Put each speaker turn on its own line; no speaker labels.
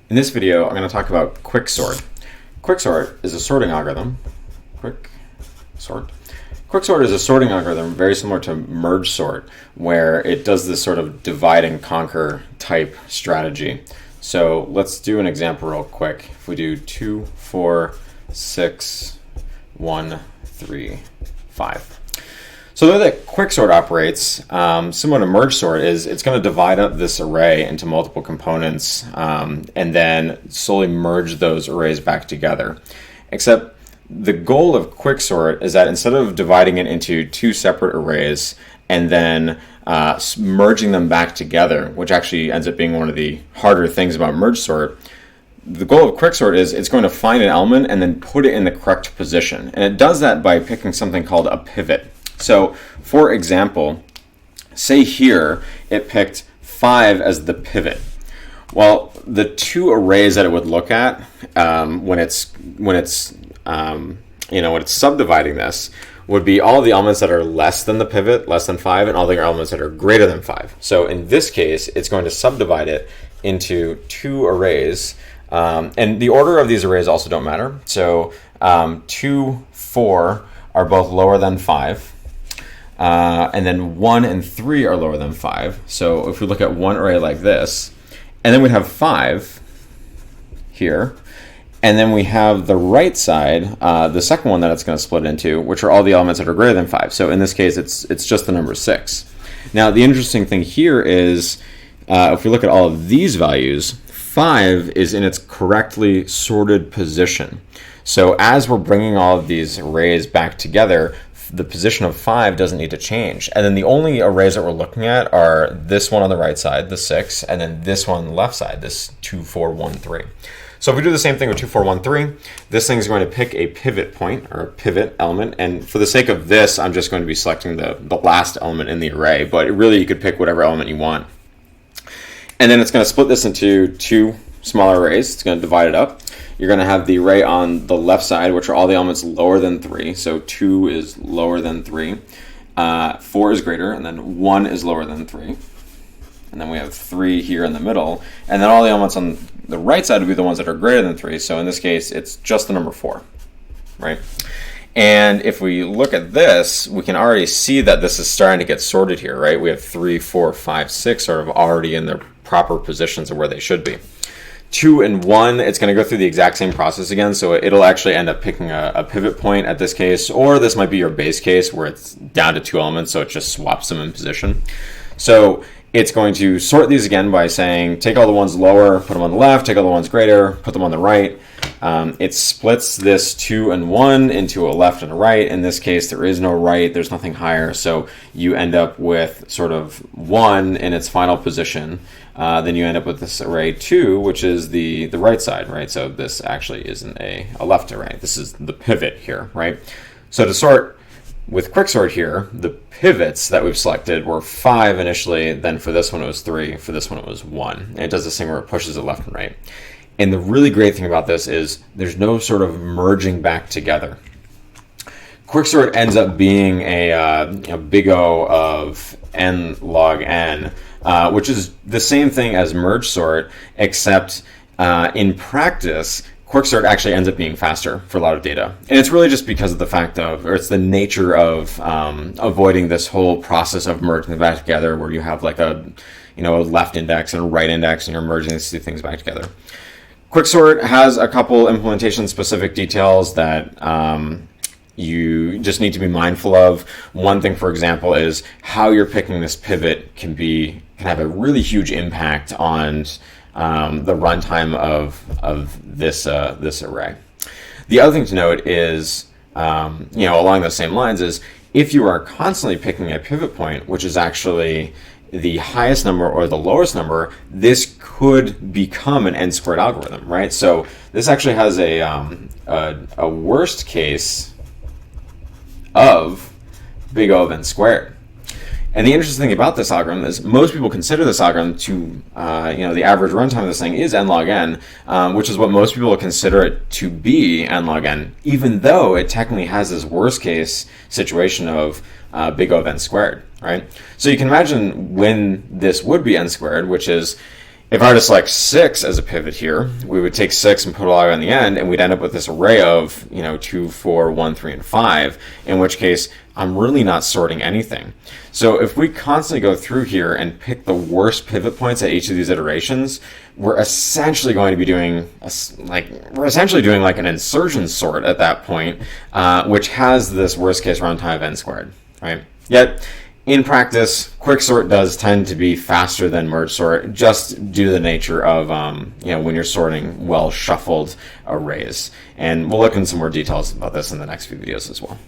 In this video, I'm going to talk about quicksort. Quicksort is a sorting algorithm. Quicksort. Quicksort is a sorting algorithm very similar to merge sort, where it does this sort of divide and conquer type strategy. So let's do an example real quick. If we do 2, 4, 6, 1, 3, 5. So the way that quicksort operates, similar to merge sort, is it's going to divide up this array into multiple components and then slowly merge those arrays back together. Except the goal of quicksort is that instead of dividing it into two separate arrays and then merging them back together, which actually ends up being one of the harder things about merge sort, the goal of quicksort is it's going to find an element and then put it in the correct position. And it does that by picking something called a pivot. So, for example, say here it picked 5 as the pivot. Well, the two arrays that it would look at when it's subdividing this would be all the elements that are less than the pivot, less than 5, and all the elements that are greater than 5. So in this case, it's going to subdivide it into two arrays, and the order of these arrays also don't matter. So 2, 4 are both lower than 5. And then 1 and 3 are lower than 5. So if we look at one array like this, and then we have 5 here, and then we have the right side, the second one that it's going to split into, which are all the elements that are greater than 5. So in this case, it's just the number 6. Now the interesting thing here is, if we look at all of these values, 5 is in its correctly sorted position. So as we're bringing all of these arrays back together, the position of 5 doesn't need to change. And then the only arrays that we're looking at are this one on the right side, the 6, and then this one on the left side, this 2, 4, 1, 3. So if we do the same thing with 2, 4, 1, 3, this thing is going to pick a pivot point or a pivot element. And for the sake of this, I'm just going to be selecting the last element in the array, but really you could pick whatever element you want. And then it's going to split this into two smaller arrays. It's going to divide it up. You're going to have the array on the left side, which are all the elements lower than 3. So 2 is lower than 3. 4 is greater, and then 1 is lower than 3. And then we have 3 here in the middle. And then all the elements on the right side would be the ones that are greater than 3. So in this case, it's just the number 4, right? And if we look at this, we can already see that this is starting to get sorted here, right? We have 3, 4, 5, 6 sort of already in their proper positions of where they should be. 2 and 1, it's going to go through the exact same process again, so it'll actually end up picking a pivot point at this case, or this might be your base case where it's down to 2 elements, so it just swaps them in position. So it's going to sort these again by saying, take all the ones lower, put them on the left, take all the ones greater, put them on the right. It splits this 2 and 1 into a left and a right. In this case, there is no right, there's nothing higher, so you end up with sort of 1 in its final position. Then you end up with this array 2, which is the right side, right? So this actually isn't a left array. This is the pivot here, right? So to sort with quicksort here, the pivots that we've selected were 5 initially, then for this one it was 3, for this one it was 1. And it does this thing where it pushes it left and right. And the really great thing about this is there's no sort of merging back together. Quicksort ends up being a big O of n log n, which is the same thing as merge sort, except in practice, quicksort actually ends up being faster for a lot of data. And it's really just because of the fact of, or it's the nature of avoiding this whole process of merging them back together where you have like a left index and a right index and you're merging these two things back together. Quicksort has a couple implementation specific details that you just need to be mindful of. One thing, for example, is how you're picking this pivot can have a really huge impact on the runtime of this array. The other thing to note is, along those same lines, is if you are constantly picking a pivot point, which is actually the highest number or the lowest number, this could become an n-squared algorithm, right? So this actually has a worst case of big O of n squared. And the interesting thing about this algorithm is most people consider this algorithm to, the average runtime of this thing is n log n, which is what most people consider it to be n log n, even though it technically has this worst case situation of big O of n squared, right? So you can imagine when this would be n squared, which is If I were to select 6 as a pivot here, we would take 6 and put a log on the end, and we'd end up with this array of 2, 4, 1, 3, and 5, in which case I'm really not sorting anything. So if we constantly go through here and pick the worst pivot points at each of these iterations, we're essentially going to be doing like an insertion sort at that point, which has this worst case runtime of n squared, right? Yet in practice, quicksort does tend to be faster than merge sort, just due to the nature of when you're sorting well shuffled arrays. And we'll look into some more details about this in the next few videos as well.